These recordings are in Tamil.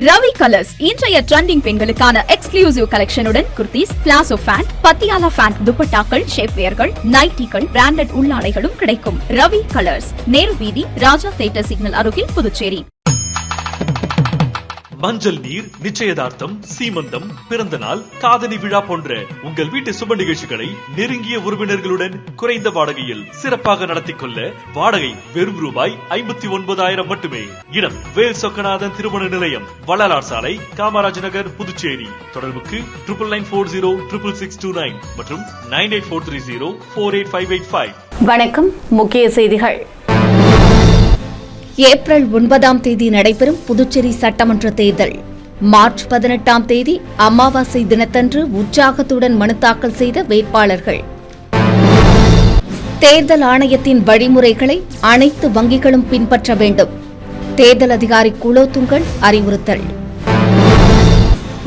ரவி கலர்ஸ் இன்றைய ட்ரெண்டிங் பெண்களுக்கான எக்ஸ்க்ளூசிவ் கலெக்ஷனுடன் kurtis, palazzo pant, Patiala pant, துப்பட்டாக்கள், ஷேப்வேர்கள், நைட்டிகள், பிராண்டட் உள்ளாடைகளும் கிடைக்கும். ரவி கலர்ஸ், நேரு வீதி, ராஜா தியேட்டர் சிக்னல் அருகில், புதுச்சேரி. மஞ்சள் நீர், நிச்சயதார்த்தம், சீமந்தம், பிறந்த நாள், காதணி விழா போன்ற உங்கள் வீட்டு சுப நிகழ்ச்சிகளை நெருங்கிய உறவினர்களுடன் குறைந்த வாடகையில் சிறப்பாக நடத்திக் கொள்ள வாடகை வெறும் ரூபாய் 59,000 மட்டுமே. இடம் வேல் சொக்கநாதன் திருமண நிலையம், வள்ளலார் சாலை, காமராஜ் நகர், புதுச்சேரி. தொடர்புக்கு 99406669 மற்றும் 9843048585. வணக்கம். முக்கிய செய்திகள். ஏப்ரல் 9ஆம் தேதி நடைபெறும் புதுச்சேரி சட்டமன்ற தேர்தல். மார்ச் 18ஆம் தேதி அமாவாசை தினத்தன்று உற்சாகத்துடன் மனு தாக்கல் செய்த வேட்பாளர்கள். தேர்தல் ஆணையத்தின் வழிமுறைகளை அனைத்து வங்கிகளும் பின்பற்ற வேண்டும். தேர்தல் அதிகாரி குலோத்துங்கன் அறிவுறுத்தல்.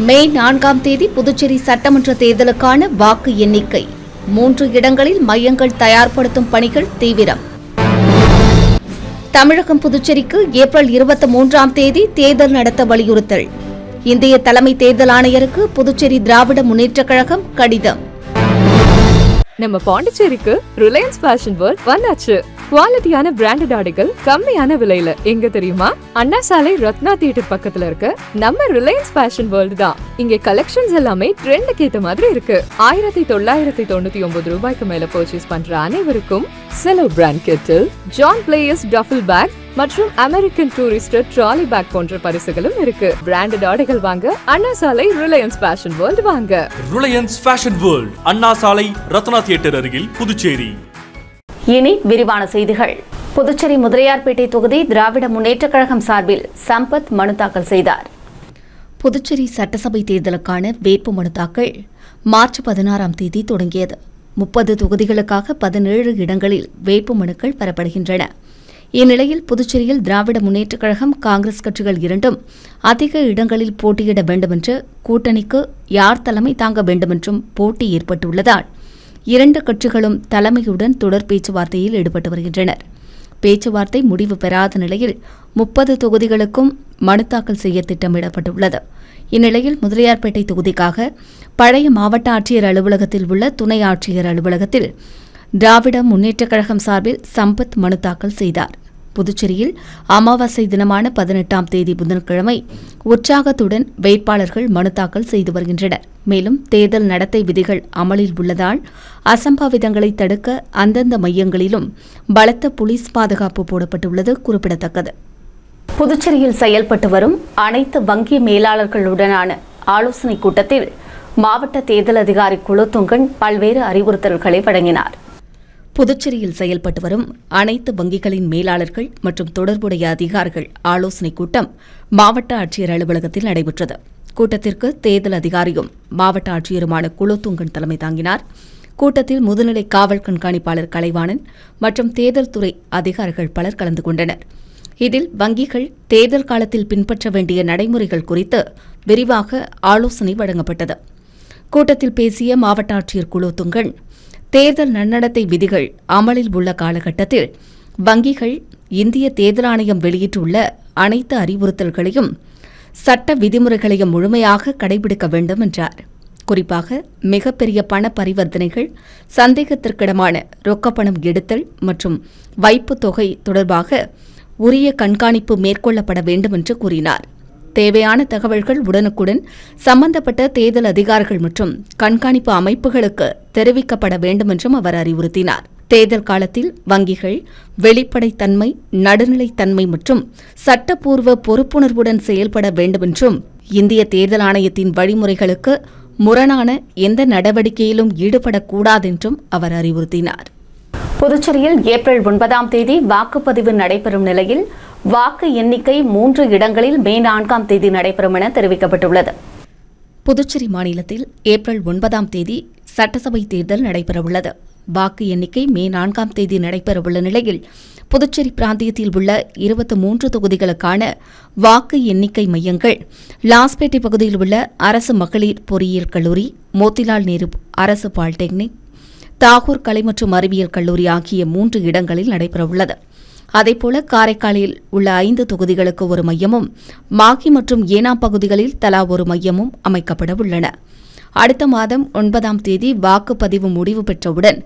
மே 4ஆம் தேதி புதுச்சேரி சட்டமன்ற தேர்தலுக்கான வாக்கு எண்ணிக்கை. 3 இடங்களில் மையங்கள் தயார்படுத்தும் பணிகள் தீவிரம். தமிழகம் புதுச்சேரிக்கு ஏப்ரல் 23ஆம் தேதி தேர்தல் நடத்த வலியுறுத்தல். இந்திய தலைமை தேர்தல் ஆணையருக்கு புதுச்சேரி திராவிட முன்னேற்றக் கழகம் கடிதம். நம்ம பாண்டிச்சேரிக்கு ரிலையன்ஸ் ஃபேஷன் வேர்ல்ட் வந்தாச்சு. குவாலிட்டியான பிராண்டட் ஆடைகள் கம்மியான விலையில. எங்க தெரியுமா? அண்ணா சாலை ரத்னா தியேட்டர் பக்கத்துல இருக்க நம்ம ரிலையன்ஸ் ஃபேஷன் வேர்ல்ட் தான். இங்க கலெக்ஷன்ஸ் எல்லாமே ட்ரெண்டுக்கு ஏத்த மாதிரி இருக்கு. 1999 ரூபாய்க்கு மேல பர்ச்சேஸ் பண்ற அனைவருக்கும் Cello brand kettle, John Players duffel bag மற்றும் அமெரிக்கன் டூரிஸ்டர் ட்ராலி பேக் போன்ற பரிசுகளும் இருக்கு. பிராண்டட் ஆடைகள் வாங்க Anna Salai Reliance Fashion World வாங்க. Reliance Fashion World, Anna Salai Ratna theatre அருகில், புதுச்சேரி. இனி விரிவான செய்திகள். புதுச்சேரி முதலியார்பேட்டை தொகுதி திராவிட முன்னேற்றக் கழகம் சார்பில் சம்பத் மனு தாக்கல் செய்தார். புதுச்சேரி சட்டசபை தேர்தலுக்கான வேட்பு மனு தாக்கல் மார்ச் 16ஆம் தேதி தொடங்கியது. 30 தொகுதிகளுக்காக 17 இடங்களில் வேட்பு மனுக்கள் பெறப்படுகின்றன. இந்நிலையில் புதுச்சேரியில் திராவிட முன்னேற்றக் கழகம், காங்கிரஸ் கட்சிகள் இரண்டும் அதிக இடங்களில் போட்டியிட வேண்டுமென்று, கூட்டணிக்கு யார் தலைமை தாங்க வேண்டுமென்றும் போட்டி ஏற்பட்டுள்ளதால் 2 கட்சிகளும் தலைமையுடன் தொடர் பேச்சுவார்த்தையில் ஈடுபட்டு வருகின்றனர். பேச்சுவார்த்தை முடிவு பெறாத நிலையில் 30 தொகுதிகளுக்கும் மனு தாக்கல் செய்ய திட்டமிடப்பட்டுள்ளது. இந்நிலையில் முதலியார்பேட்டை தொகுதிக்காக பழைய மாவட்ட ஆட்சியர் அலுவலகத்தில் உள்ள துணை ஆட்சியர் அலுவலகத்தில் திராவிட முன்னேற்றக் கழகம் சார்பில் சம்பத் மனு தாக்கல் செய்தார். புதுச்சேரியில் அமாவாசை தினமான 18ஆம் தேதி புதன்கிழமை உற்சாகத்துடன் வேட்பாளர்கள் மனு தாக்கல் செய்து வருகின்றனர். மேலும் தேர்தல் நடத்தை விதிகள் அமலில் உள்ளதால் அசம்பாவிதங்களை தடுக்க அந்தந்த மையங்களிலும் பலத்த போலீஸ் பாதுகாப்பு போடப்பட்டுள்ளது குறிப்பிடத்தக்கது. புதுச்சேரியில் செயல்பட்டு வரும் அனைத்து வங்கி மேலாளர்களுடனான ஆலோசனைக் கூட்டத்தில் மாவட்ட தேர்தல் அதிகாரி குலோத்துங்கன் பல்வேறு அறிவுறுத்தல்களை வழங்கினார். புதுச்சேரியில் செயல்பட்டு வரும் அனைத்து வங்கிகளின் மேலாளர்கள் மற்றும் தொடர்புடைய அதிகாரிகள் ஆலோசனைக் கூட்டம் மாவட்ட ஆட்சியர் அலுவலகத்தில் நடைபெற்றது. கூட்டத்திற்கு தேர்தல் அதிகாரியும் மாவட்ட ஆட்சியருமான குலோத்துங்கன் தலைமை தாங்கினார். கூட்டத்தில் முதுநிலை காவல் கண்காணிப்பாளர் கலைவாணன் மற்றும் தேர்தல் துறை அதிகாரிகள் பலர் கலந்து கொண்டனர். இதில் வங்கிகள் தேர்தல் காலத்தில் பின்பற்ற வேண்டிய நடைமுறைகள் குறித்து விரிவாக ஆலோசனை வழங்கப்பட்டது. கூட்டத்தில் பேசிய மாவட்ட ஆட்சியர் குலோத்துங்கன், தேர்தல் நன்னடத்தை விதிகள் அமலில் உள்ள காலகட்டத்தில் வங்கிகள் இந்திய தேர்தல் ஆணையம் வெளியிட்டுள்ள அனைத்து அறிவுறுத்தல்களையும் சட்ட விதிமுறைகளையும் முழுமையாக கடைபிடிக்க வேண்டும் என்றார். குறிப்பாக மிகப்பெரிய பண பரிவர்த்தனைகள், சந்தேகத்திற்கிடமான ரொக்கப்பணம் எடுத்தல் மற்றும் வைப்பு தொகை தொடர்பாக உரிய கண்காணிப்பு மேற்கொள்ளப்பட வேண்டும் என்று கூறினார். தேவையான தகவல்கள் உடனுக்குடன் சம்பந்தப்பட்ட தேர்தல் அதிகாரிகள் மற்றும் கண்காணிப்பு அமைப்புகளுக்கு தெரிவிக்கப்பட வேண்டும் என்றும் அவர் அறிவுறுத்தினார். தேர்தல் காலத்தில் வங்கிகள் வெளிப்படைத்தன்மை, நடுநிலைத்தன்மை மற்றும் சட்டப்பூர்வ பொறுப்புணர்வுடன் செயல்பட வேண்டும் என்றும், இந்திய தேர்தல் ஆணையத்தின் வழிமுறைகளுக்கு முரணான எந்த நடவடிக்கையிலும் ஈடுபடக்கூடாதென்றும் அவர் அறிவுறுத்தினார். புதுச்சேரியில் ஏப்ரல் 9ஆம் தேதி வாக்குப்பதிவு நடைபெறும் நிலையில் வாக்கு எண்ணிக்கை 3 இடங்களில் மே 4ஆம் தேதி நடைபெறும் என தெரிவிக்கப்பட்டுள்ளது. புதுச்சேரி மாநிலத்தில் ஏப்ரல் 9ஆம் தேதி சட்டசபை தேர்தல் நடைபெறவுள்ளது. வாக்கு எண்ணிக்கை மே 4ஆம் தேதி நடைபெறவுள்ள நிலையில் புதுச்சேரி பிராந்தியத்தில் உள்ள 23 தொகுதிகளுக்கான வாக்கு எண்ணிக்கை மையங்கள் லாஸ்பேட்டை பகுதியில் உள்ள அரசு மகளிர் பொறியியல் கல்லூரி, மோத்திலால் நேரு அரசு பாலிடெக்னிக், தாகூர் கலை மற்றும் அறிவியல் கல்லூரி ஆகிய 3 இடங்களில் நடைபெறவுள்ளது. அதேபோல காரைக்காலில் உள்ள 5 தொகுதிகளுக்கு ஒரு மையமும், மாகி மற்றும் ஏனாம் பகுதிகளில் தலா ஒரு மையமும் அமைக்கப்பட உள்ளன. அடுத்த மாதம் 9ஆம் தேதி வாக்குப்பதிவு முடிவு பெற்றவுடன்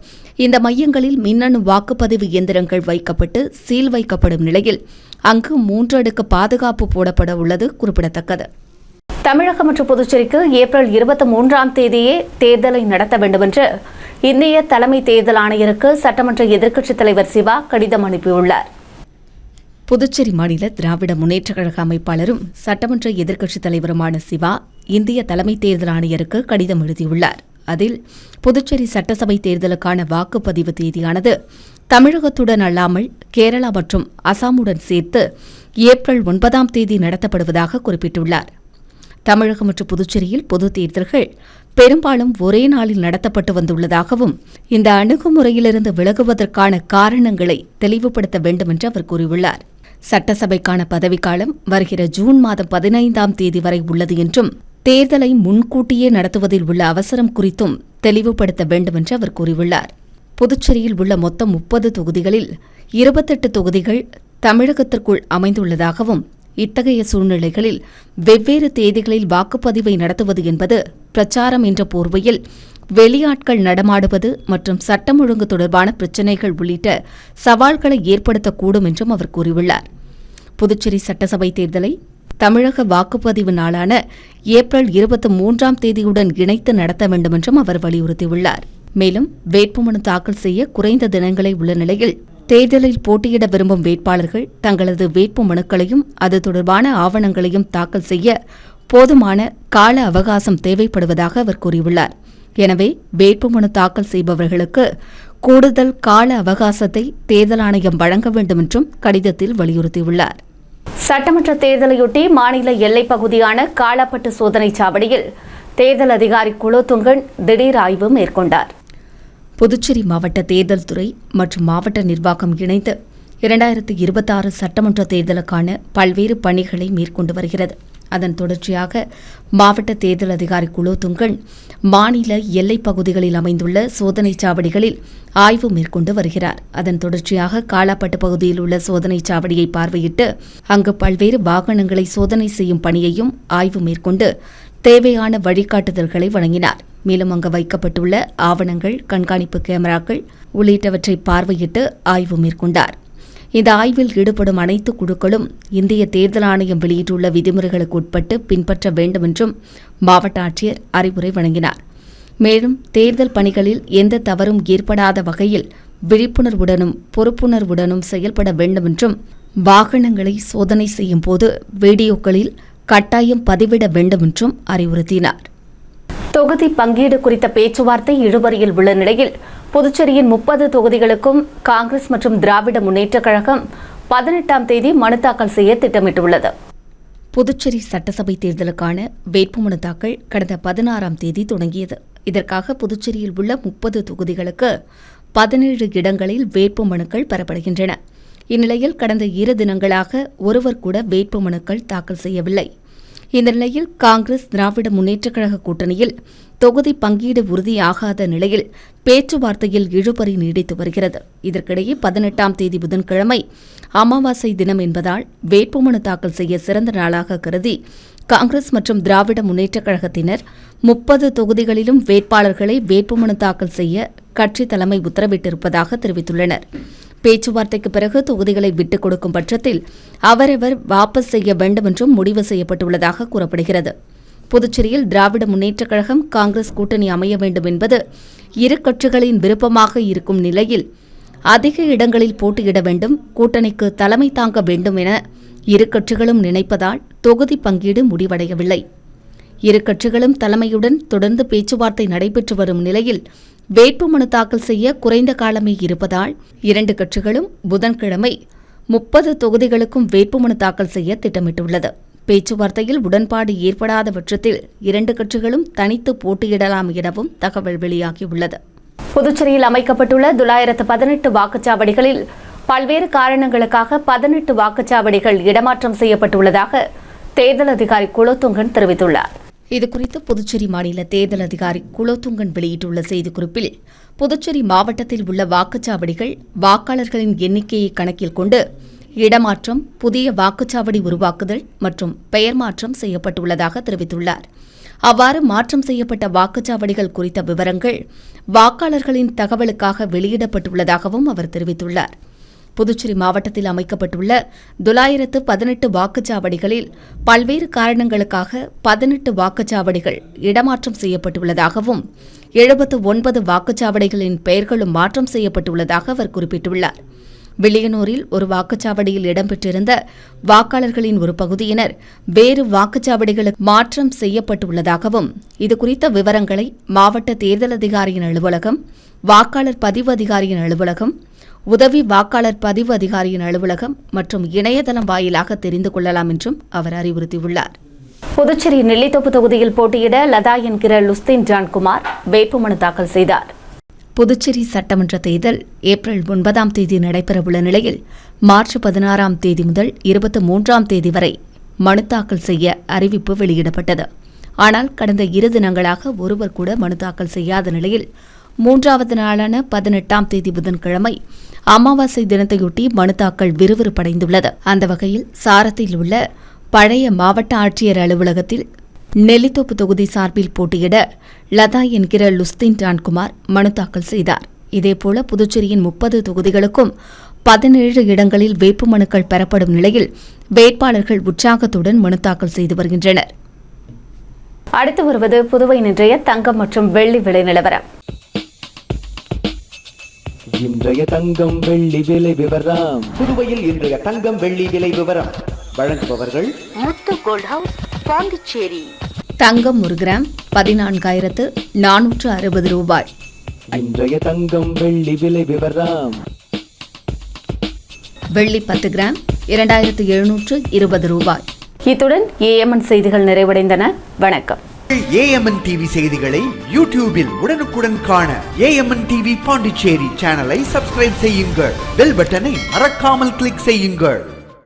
இந்த மையங்களில் மின்னணு வாக்குப்பதிவு இயந்திரங்கள் வைக்கப்பட்டு சீல் வைக்கப்படும் நிலையில் அங்கு 3 அடுக்கு பாதுகாப்பு போடப்பட உள்ளது குறிப்பிடத்தக்கது. தமிழகம் மற்றும் புதுச்சேரிக்கு ஏப்ரல் 23ஆம் தேதியே தேர்தலை நடத்த வேண்டுமென்று இந்திய தலைமை தேர்தல் ஆணையருக்கு சட்டமன்ற எதிர்க்கட்சித் தலைவர் சிவா கடிதம் அனுப்பியுள்ளார். புதுச்சேரி மாநில திராவிட முன்னேற்றக் கழக அமைப்பாளரும் சட்டமன்ற எதிர்க்கட்சித் தலைவருமான சிவா இந்திய தலைமை தேர்தல் ஆணையருக்கு கடிதம் எழுதியுள்ளார். அதில் புதுச்சேரி சட்டசபை தேர்தலுக்கான வாக்குப்பதிவு தேதியானது தமிழகத்துடன் அல்லாமல் கேரளா மற்றும் அசாமுடன் சேர்த்து ஏப்ரல் 9ஆம் தேதி நடத்தப்படுவதாக குறிப்பிட்டுள்ளார். தமிழகம் மற்றும் புதுச்சேரியில் பொதுத் தேர்தல்கள் பெரும்பாலும் ஒரே நாளில் நடத்தப்பட்டு வந்துள்ளதாகவும் இந்த அணுகுமுறையிலிருந்து விலகுவதற்கான காரணங்களை தெளிவுபடுத்த வேண்டும் என்று அவர் கூறியுள்ளார். சட்டசபைக்கான பதவிக்காலம் வருகிற ஜூன் மாதம் 15ஆம் தேதி வரை உள்ளது என்றும் தேர்தலை முன்கூட்டியே நடத்துவதில் உள்ள அவசரம் குறித்தும் தெளிவுபடுத்த வேண்டும் என்று அவர் கூறியுள்ளார். புதுச்சேரியில் உள்ள மொத்தம் 30 தொகுதிகளில் 28 தொகுதிகள் தமிழகத்திற்குள் அமைந்துள்ளதாகவும் இத்தகைய சூழ்நிலைகளில் வெவ்வேறு தேதிகளில் வாக்குப்பதிவை நடத்துவது என்பது பிரச்சாரம் என்ற போர்வையில் வெளியாட்கள் நடமாடுவது மற்றும் சட்டம் ஒழுங்கு தொடர்பான பிரச்சினைகள் உள்ளிட்ட சவால்களை ஏற்படுத்தக்கூடும் என்றும் அவர் கூறியுள்ளார். புதுச்சேரி சட்டசபை தேர்தலை தமிழக வாக்குப்பதிவு நாளான ஏப்ரல் 23ஆம் தேதியுடன் இணைத்து நடத்த வேண்டும் என்றும் அவர் வலியுறுத்தியுள்ளார். மேலும் வேட்புமனு தாக்கல் செய்ய குறைந்த தினங்களே உள்ள நிலையில் தேர்தலில் போட்டியிட விரும்பும் வேட்பாளர்கள் தங்களது வேட்பு மனுக்களையும் அது தொடர்பான ஆவணங்களையும் தாக்கல் செய்ய போதுமான கால அவகாசம் தேவைப்படுவதாக அவர் கூறியுள்ளார். எனவே வேட்புமனு தாக்கல் செய்பவர்களுக்கு கூடுதல் கால அவகாசத்தை தேர்தல் ஆணையம் வழங்க வேண்டும் என்றும் கடிதத்தில் வலியுறுத்தியுள்ளார். சட்டமன்ற தேர்தலையொட்டி மாநில எல்லைப் பகுதியான காலாப்பட்டு சோதனைச் சாவடியில் தேர்தல் அதிகாரி குலோத்துங்கன் திடீர் ஆய்வு மேற்கொண்டார். புதுச்சேரி மாவட்ட தேர்தல் துறை மற்றும் மாவட்ட நிர்வாகம் இணைந்து 2026 சட்டமன்ற தேர்தலுக்கான பல்வேறு பணிகளை மேற்கொண்டு வருகிறது. அதன் தொடர்ச்சியாக மாவட்ட தேர்தல் அதிகாரி குலோத்துங்கன் மாநில எல்லைப் பகுதிகளில் அமைந்துள்ள சோதனைச் சாவடிகளில் ஆய்வு மேற்கொண்டு வருகிறார். அதன் தொடர்ச்சியாக காலாப்பட்டு பகுதியில் உள்ள சோதனைச் சாவடியை பார்வையிட்டு அங்கு பல்வேறு வாகனங்களை சோதனை செய்யும் பணியையும் ஆய்வு மேற்கொண்டு தேவையான வழிகாட்டுதல்களை வழங்கினார். மேலும் அங்கு வைக்கப்பட்டுள்ள ஆவணங்கள், கண்காணிப்பு கேமராக்கள் உள்ளிட்டவற்றை பார்வையிட்டு ஆய்வு மேற்கொண்டார். இந்த ஆய்வில் ஈடுபடும் அனைத்து குழுக்களும் இந்திய தேர்தல் ஆணையம் வெளியிட்டுள்ள விதிமுறைகளுக்கு உட்பட்டு பின்பற்ற வேண்டும் என்றும் மாவட்ட ஆட்சியர் அறிவுரை வழங்கினார். மேலும் தேர்தல் பணிகளில் எந்த தவறும் ஏற்படாத வகையில் விழிப்புணர்வுடனும் பொறுப்புணர்வுடனும் செயல்பட வேண்டும் என்றும் வாகனங்களை சோதனை செய்யும் போது வீடியோக்களில் கட்டாயம் பதிவிட வேண்டும் என்றும் அறிவுறுத்தினார். தொகுதி பங்கீடு குறித்த பேச்சுவார்த்தை இழுபறியில் உள்ள நிலையில் புதுச்சேரியின் 30 தொகுதிகளுக்கும் காங்கிரஸ் மற்றும் திராவிட முன்னேற்றக் கழகம் 18ஆம் தேதி மனு தாக்கல் செய்ய திட்டமிட்டுள்ளது. புதுச்சேரி சட்டசபை தேர்தலுக்கான வேட்புமனு தாக்கல் கடந்த 16ஆம் தேதி தொடங்கியது. இதற்காக புதுச்சேரியில் உள்ள 30 தொகுதிகளுக்கு 17 இடங்களில் வேட்புமனுக்கள் பெறப்படுகின்றன. இந்நிலையில் கடந்த 2 தினங்களாக ஒருவர் கூட வேட்புமனுக்கள் தாக்கல் செய்யவில்லை. இந்த நிலையில் காங்கிரஸ் திராவிட முன்னேற்றக் கழக கூட்டணியில் தொகுதி பங்கீடு உறுதியாகாத நிலையில் பேச்சுவார்த்தையில் இழுபறி நீடித்து வருகிறது. இதற்கிடையே 18ஆம் தேதி புதன்கிழமை அமாவாசை தினம் என்பதால் வேட்புமனு தாக்கல் செய்ய சிறந்த நாளாக கருதி காங்கிரஸ் மற்றும் திராவிட முன்னேற்றக் கழகத்தினர் 30 தொகுதிகளிலும் வேட்பாளர்களை வேட்புமனு தாக்கல் செய்ய கட்சி தலைமை உத்தரவிட்டிருப்பதாக தெரிவித்துள்ளனர். பேச்சுவார்த்தைக்கு பிறகு தொகுதிகளை விட்டுக் கொடுக்கும் பட்சத்தில் அவரவர் வாபஸ் செய்ய வேண்டும் என்றும் முடிவு செய்யப்பட்டுள்ளதாக கூறப்படுகிறது. புதுச்சேரியில் திராவிட முன்னேற்றக் கழகம் காங்கிரஸ் கூட்டணி அமைய வேண்டும் என்பது இரு கட்சிகளின் விருப்பமாக இருக்கும் நிலையில் அதிக இடங்களில் போட்டியிட வேண்டும், கூட்டணிக்கு தலைமை தாங்க வேண்டும் என இரு கட்சிகளும் நினைப்பதால் தொகுதி பங்கீடு முடிவடையவில்லை. இரு கட்சிகளும் தலைமையுடன் தொடர்ந்து பேச்சுவார்த்தை நடைபெற்று வரும் நிலையில் வேட்புமனு தாக்கல் செய்ய குறைந்த காலமே இருப்பதால் 2 கட்சிகளும் புதன்கிழமை 30 தொகுதிகளுக்கும் வேட்புமனு தாக்கல் செய்ய திட்டமிட்டுள்ளது. பேச்சுவார்த்தையில் உடன்பாடு ஏற்படாத பட்சத்தில் 2 கட்சிகளும் தனித்து போட்டியிடலாம் எனவும் தகவல் வெளியாகியுள்ளது. புதுச்சேரியில் அமைக்கப்பட்டுள்ள 918 வாக்குச்சாவடிகளில் பல்வேறு காரணங்களுக்காக 18 வாக்குச்சாவடிகள் இடமாற்றம் செய்யப்பட்டுள்ளதாக தேர்தல் அதிகாரி குலோத்துங்கன் தெரிவித்துள்ளார். இதுகுறித்து புதுச்சேரி மாநில தேர்தல் அதிகாரி குலோத்துங்கன் வெளியிட்டுள்ள செய்திக்குறிப்பில், புதுச்சேரி மாவட்டத்தில் உள்ள வாக்குச்சாவடிகள் வாக்காளர்களின் எண்ணிக்கையை கணக்கில் கொண்டு இடமாற்றம், புதிய வாக்குச்சாவடி உருவாக்குதல் மற்றும் பெயர் மாற்றம் செய்யப்பட்டுள்ளதாக தெரிவித்துள்ளார். அவ்வாறு மாற்றம் செய்யப்பட்ட வாக்குச்சாவடிகள் குறித்த விவரங்கள் வாக்காளர்களின் தகவலுக்காக வெளியிடப்பட்டுள்ளதாகவும் அவர் தெரிவித்துள்ளார். புதுச்சேரி மாவட்டத்தில் அமைக்கப்பட்டுள்ள 918 வாக்குச்சாவடிகளில் பல்வேறு காரணங்களுக்காக 18 வாக்குச்சாவடிகள் இடமாற்றம் செய்யப்பட்டுள்ளதாகவும் 79 வாக்குச்சாவடிகளின் பெயர்களும் மாற்றம் செய்யப்பட்டுள்ளதாக அவர் குறிப்பிட்டுள்ளார். வில்லியனூரில் ஒரு வாக்குச்சாவடியில் இடம்பெற்றிருந்த வாக்காளர்களின் ஒரு பகுதியினர் வேறு வாக்குச்சாவடிகளுக்கு மாற்றம் செய்யப்பட்டுள்ளதாகவும், இதுகுறித்த விவரங்களை மாவட்ட தேர்தல் அதிகாரியின் அலுவலகம், வாக்காளர் பதிவு அதிகாரியின் அலுவலகம், உதவி வாக்காளர் பதிவு அதிகாரியின் அலுவலகம் மற்றும் இணையதளம் வாயிலாக தெரிந்து கொள்ளலாம் என்றும் அவர் அறிவுறுத்தியுள்ளார். புதுச்சேரி நெல்லித்தோப்பு தொகுதியில் போட்டியிட லதா என்கிற லுஸ்தீன் ஜான்குமார் வேட்புமனு தாக்கல் செய்தார். புதுச்சேரி சட்டமன்ற தேர்தல் ஏப்ரல் 9ஆம் தேதி நடைபெறவுள்ள நிலையில் மார்ச் 16ஆம் தேதி முதல் 23ஆம் தேதி வரை மனு தாக்கல் செய்ய அறிவிப்பு வெளியிடப்பட்டது. ஆனால் கடந்த 2 தினங்களாக ஒருவர் கூட மனு தாக்கல் செய்யாத நிலையில் 3வது நாளான 18ஆம் தேதி புதன்கிழமை அமாவாசை தினத்தையொட்டி மனு தாக்கல் விறுவிறுப்படைந்துள்ளது. அந்த வகையில் சாரத்தில் உள்ள பழைய மாவட்ட ஆட்சியர் அலுவலகத்தில் நெல்லித்தோப்பு தொகுதி சார்பில் போட்டியிட லதா என்கிற லுஸ்தீன் ஜான்குமார் மனு தாக்கல் செய்தார். இதேபோல புதுச்சேரியின் 30 தொகுதிகளுக்கும் 17 இடங்களில் வேட்புமனுக்கள் பெறப்படும் நிலையில் வேட்பாளர்கள் உற்சாகத்துடன் மனு தாக்கல் செய்து வருகின்றனர். அடுத்து வருவது புதுவை இன்றைய தங்கம் மற்றும் வெள்ளி விலை நிலவரம். இன்றைய தங்கம் வெள்ளி விலை விவரம். புதுவையில் இன்றைய தங்கம் வெள்ளி விலை விவரம் வழங்குபவர்கள் முத்து கோல்ட் ஹவுஸ், பாண்டிச்சேரி. தங்கம் 1 கிராம் 14,460 ரூபாய். இன்றைய தங்கம் வெள்ளி விலை விவரம். வெள்ளி 10 கிராம் 2,720 ரூபாய். இத்துடன் ஏஎம்என் செய்திகள் நிறைவடைந்தன. வணக்கம். ஏஎம்என் டிவி செய்திகளை யூடியூபில் உடனுக்குடன் காண ஏஎம்என் டிவி பாண்டிச்சேரி சேனலை சப்ஸ்கிரைப் செய்யுங்கள். பெல் பட்டனை மறக்காமல் கிளிக் செய்யுங்கள்.